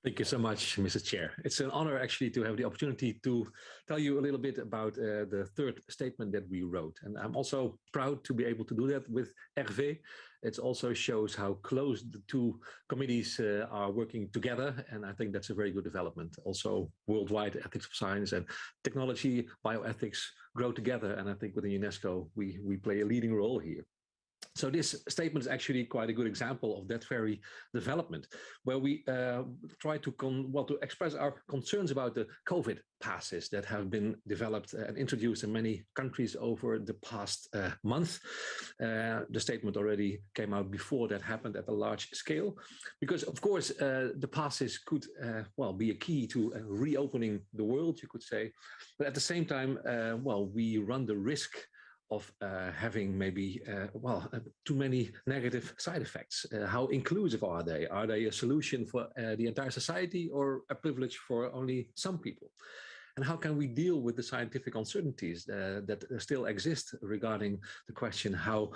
Thank you so much, Mrs. Chair. It's an honor actually to have the opportunity to tell you a little bit about the third statement that we wrote. And I'm also proud to be able to do that with Hervé. It also shows how close the two committees are working together. And I think that's a very good development. Also, worldwide ethics of science and technology, bioethics grow together. And I think within UNESCO, we play a leading role here. So this statement is actually quite a good example of that very development, where we try to express our concerns about the COVID passes that have been developed and introduced in many countries over the past month. The statement already came out before that happened at a large scale, because of course the passes could be a key to reopening the world, you could say, but at the same time, we run the risk of having maybe, too many negative side effects. How inclusive are they? Are they a solution for the entire society or a privilege for only some people? And how can we deal with the scientific uncertainties that still exist regarding the question how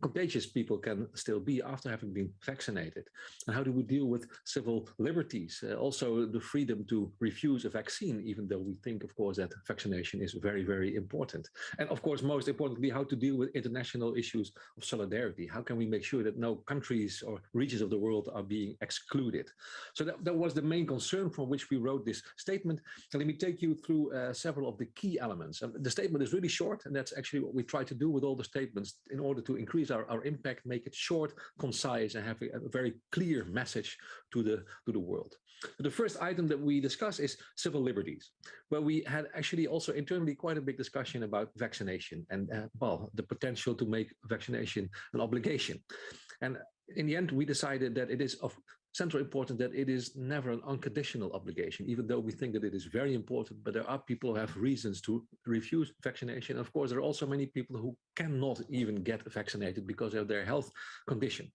contagious people can still be after having been vaccinated? And how do we deal with civil liberties? Also the freedom to refuse a vaccine, even though we think, of course, that vaccination is very, very important. And of course, most importantly, how to deal with international issues of solidarity. How can we make sure that no countries or regions of the world are being excluded? So that was the main concern from which we wrote this statement. So let me take you through several of the key elements. The statement is really short, and that's actually what we try to do with all the statements in order to increase our impact, make it short, concise, and have a very clear message to the world. The first item that we discuss is civil liberties, where we had actually also internally quite a big discussion about vaccination and the potential to make vaccination an obligation. And in the end, we decided that it is of central importance that it is never an unconditional obligation, even though we think that it is very important, but there are people who have reasons to refuse vaccination. Of course, there are also many people who cannot even get vaccinated because of their health condition.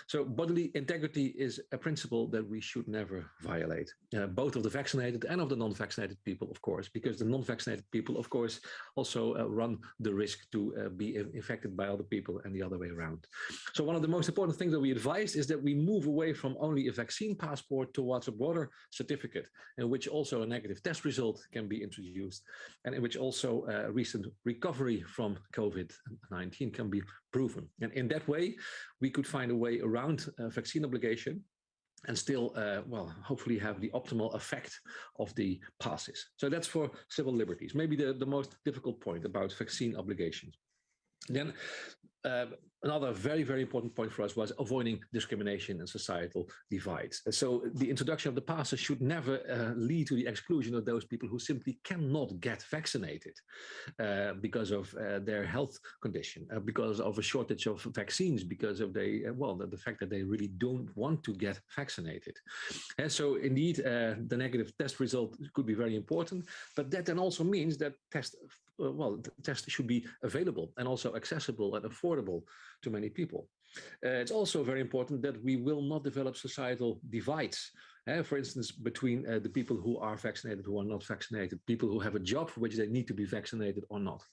So bodily integrity is a principle that we should never violate, both of the vaccinated and of the non-vaccinated people, of course, because the non-vaccinated people, of course, also run the risk to be infected by other people and the other way around. So one of the most important things that we advise is that we move away from only a vaccine passport towards a broader certificate, in which also a negative test result can be introduced, and in which also recent recovery from COVID-19 can be proven. And in that way, we could find a way around vaccine obligation and still, hopefully have the optimal effect of the passes. So that's for civil liberties, maybe the most difficult point about vaccine obligations. Then another very, very important point for us was avoiding discrimination and societal divides. So the introduction of the passes should never lead to the exclusion of those people who simply cannot get vaccinated because of their health condition, because of a shortage of vaccines, because of the fact that they really don't want to get vaccinated. And so indeed, the negative test result could be very important, but that then also means that the test should be available and also accessible and affordable to many people. It's also very important that we will not develop societal divides. For instance, between the people who are vaccinated, who are not vaccinated, people who have a job for which they need to be vaccinated or not.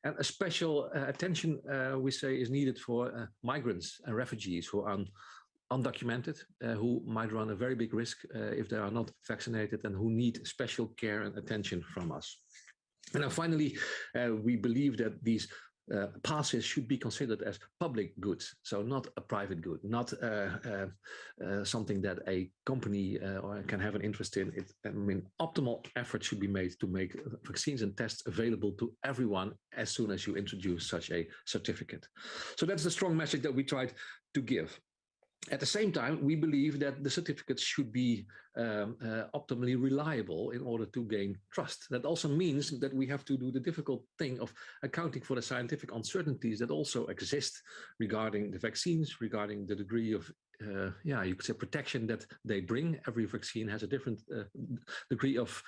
And a special attention, we say, is needed for migrants and refugees who are undocumented, who might run a very big risk if they are not vaccinated and who need special care and attention from us. And then finally, we believe that these passes should be considered as public goods, so not a private good, not something that a company can have an interest in. Optimal effort should be made to make vaccines and tests available to everyone as soon as you introduce such a certificate. So that's the strong message that we tried to give. At the same time, we believe that the certificates should be optimally reliable in order to gain trust. That also means that we have to do the difficult thing of accounting for the scientific uncertainties that also exist regarding the vaccines, regarding the degree of you could say protection that they bring. Every vaccine has a different degree of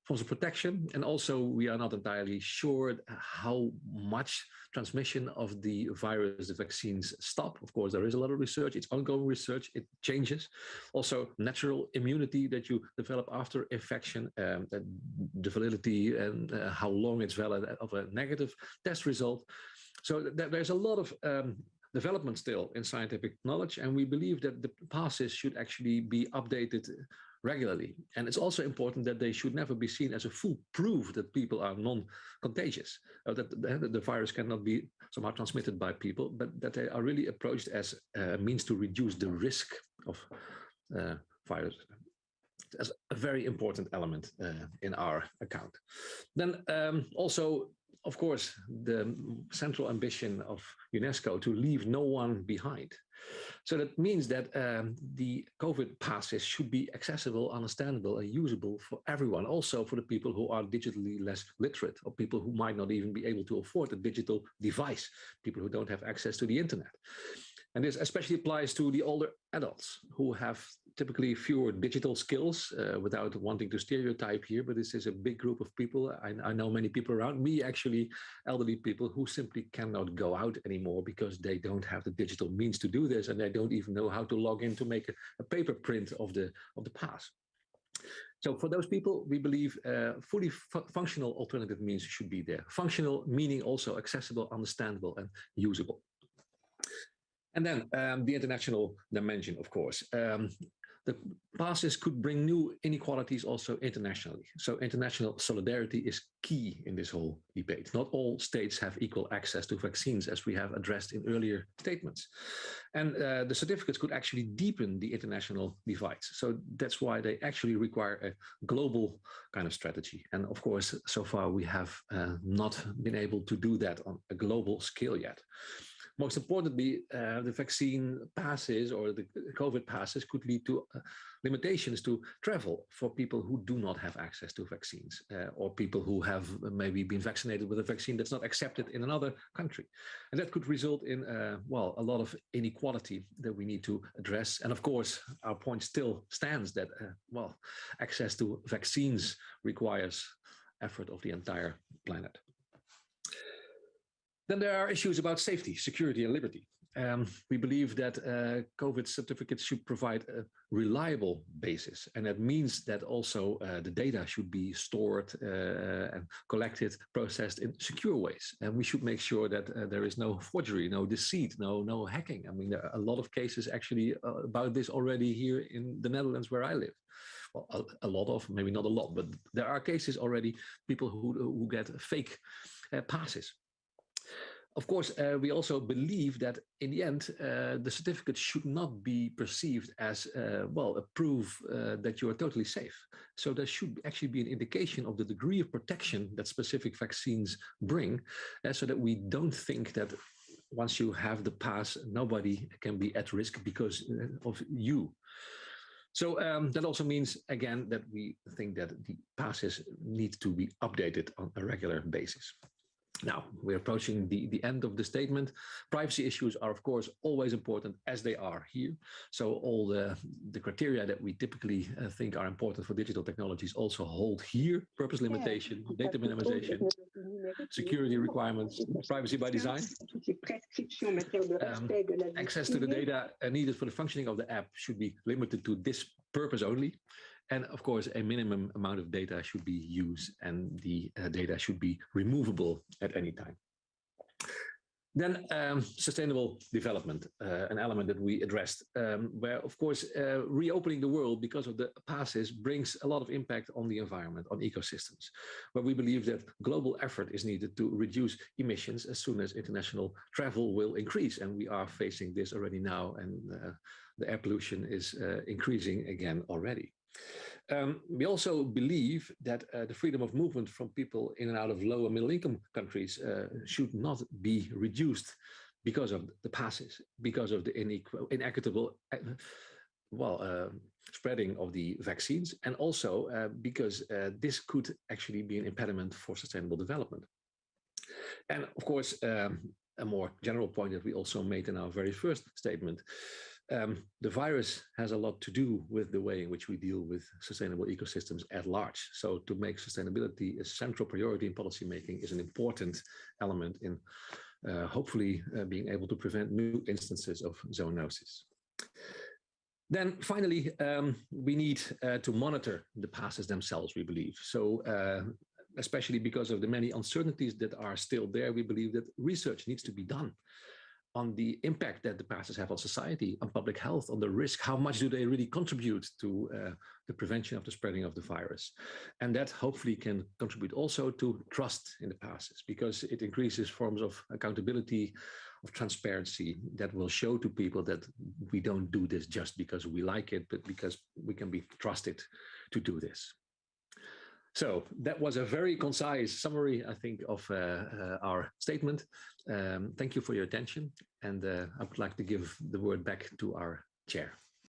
forms of protection, and also we are not entirely sure how much transmission of the virus the vaccines stop. Of course, there is a lot of research, it's ongoing research, it changes. Also, natural immunity that you develop after infection, the validity and how long it's valid of a negative test result. So there's a lot of development still in scientific knowledge, and we believe that the passes should actually be updated regularly. And it's also important that they should never be seen as a full proof that people are non-contagious, that the virus cannot be somehow transmitted by people, but that they are really approached as a means to reduce the risk of virus. As a very important element in our account. Then also, of course, the central ambition of UNESCO to leave no one behind. So that means that the COVID passes should be accessible, understandable, and usable for everyone, also for the people who are digitally less literate, or people who might not even be able to afford a digital device, people who don't have access to the internet. And this especially applies to the older adults who have typically fewer digital skills, without wanting to stereotype here, but this is a big group of people. I know many people around me, actually, elderly people who simply cannot go out anymore because they don't have the digital means to do this, and they don't even know how to log in to make a paper print of the pass. So for those people, we believe fully functional alternative means should be there. Functional meaning also accessible, understandable, and usable. And then the international dimension, of course. The passes could bring new inequalities also internationally. So international solidarity is key in this whole debate. Not all states have equal access to vaccines, as we have addressed in earlier statements. And the certificates could actually deepen the international divides. So that's why they actually require a global kind of strategy. And of course, so far we have not been able to do that on a global scale yet. Most importantly, the vaccine passes or the COVID passes could lead to limitations to travel for people who do not have access to vaccines, or people who have maybe been vaccinated with a vaccine that's not accepted in another country. And that could result in, well, a lot of inequality that we need to address. And of course, our point still stands that, well, access to vaccines requires effort of the entire planet. Then there are issues about safety, security, and liberty. We believe that COVID certificates should provide a reliable basis. And that means that also the data should be stored and collected, processed in secure ways. And we should make sure that there is no forgery, no deceit, no hacking. I mean, there are a lot of cases actually about this already here in the Netherlands where I live. Well, a lot of, maybe not a lot, but there are cases already, people who get fake passes. Of course, we also believe that in the end, the certificate should not be perceived as, well, a proof that you are totally safe. So there should actually be an indication of the degree of protection that specific vaccines bring, so that we don't think that once you have the pass, nobody can be at risk because of you. So that also means, again, that we think that the passes need to be updated on a regular basis. Now, we're approaching the end of the statement. Privacy issues are, of course, always important, as they are here. So all the criteria that we typically think are important for digital technologies also hold here: purpose limitation, data minimization, security requirements, privacy by design. Access to the data needed for the functioning of the app should be limited to this purpose only. And of course, a minimum amount of data should be used, and the data should be removable at any time. Then sustainable development, an element that we addressed, where, of course, reopening the world because of the passes brings a lot of impact on the environment, on ecosystems, where we believe that global effort is needed to reduce emissions as soon as international travel will increase. And we are facing this already now, and the air pollution is increasing again already. We also believe that the freedom of movement from people in and out of low and middle income countries should not be reduced because of the passes, because of the inequitable spreading of the vaccines, and also because this could actually be an impediment for sustainable development. And of course, a more general point that we also made in our very first statement, the virus has a lot to do with the way in which we deal with sustainable ecosystems at large. So to make sustainability a central priority in policymaking is an important element in hopefully being able to prevent new instances of zoonosis. Then finally, we need to monitor the passes themselves, we believe. So especially because of the many uncertainties that are still there, we believe that research needs to be done on the impact that the passes have on society, on public health, on the risk. How much do they really contribute to the prevention of the spreading of the virus? And that hopefully can contribute also to trust in the passes, because it increases forms of accountability, of transparency that will show to people that we don't do this just because we like it, but because we can be trusted to do this. So that was a very concise summary, I think, of our statement. Thank you for your attention. And I would like to give the word back to our chair.